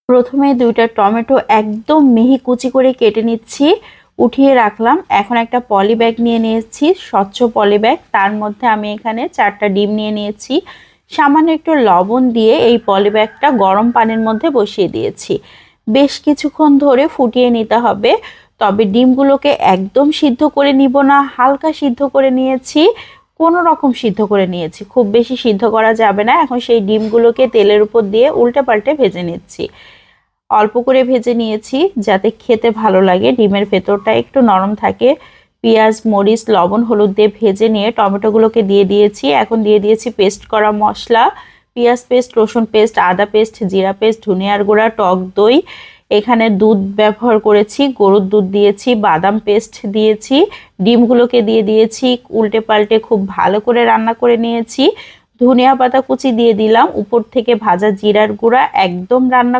প্রথমে দুইটা টমেটো একদম মিহি কুচি করে কেটে নিচ্ছি, উঠিয়ে রাখলাম। এখন একটা পলি ব্যাগ নিয়ে নিয়েছি, স্বচ্ছ পলি ব্যাগ। তার মধ্যে আমি এখানে 4টা ডিম নিয়ে নিয়েছি। সামান্য একটু লবণ দিয়ে এই পলি ব্যাগটা গরম পানির মধ্যে বসিয়ে দিয়েছি। বেশ কিছুক্ষণ ধরে ফুটিয়ে নিতে হবে। তবে ডিমগুলোকে একদম সিদ্ধ করে নিব না, হালকা সিদ্ধ করে নিয়েছি, কোনো রকম সিদ্ধ করে নিয়েছি, খুব বেশি সিদ্ধ করা যাবে না। এখন সেই ডিমগুলোকে তেলের উপর দিয়ে উল্টে পাল্টে ভেজে নিচ্ছি। অল্প করে ভেজে নিয়েছি যাতে খেতে ভালো লাগে, ডিমের ভেতরটা একটু নরম থাকে। পেঁয়াজ, মরিচ, লবণ, হলুদ দিয়ে ভেজে নিয়ে টমেটোগুলোকে দিয়ে দিয়েছি। এখন দিয়ে দিয়েছি পেস্ট করা মশলা, পেঁয়াজ পেস্ট, রসুন পেস্ট, আদা পেস্ট, জিরা পেস্ট, ধনিয়ার গুঁড়া, টক দই। এখানে দুধ ব্যবহার করেছি, গরুর দুধ দিয়েছি, বাদাম পেস্ট দিয়েছি, ডিমগুলোকে দিয়ে দিয়েছি, উল্টে পাল্টে খুব ভালো করে রান্না করে নিয়েছি। ধনিয়া পাতা কুচি দিয়ে দিলাম, উপর থেকে ভাজা জিরার গুঁড়া। একদম রান্না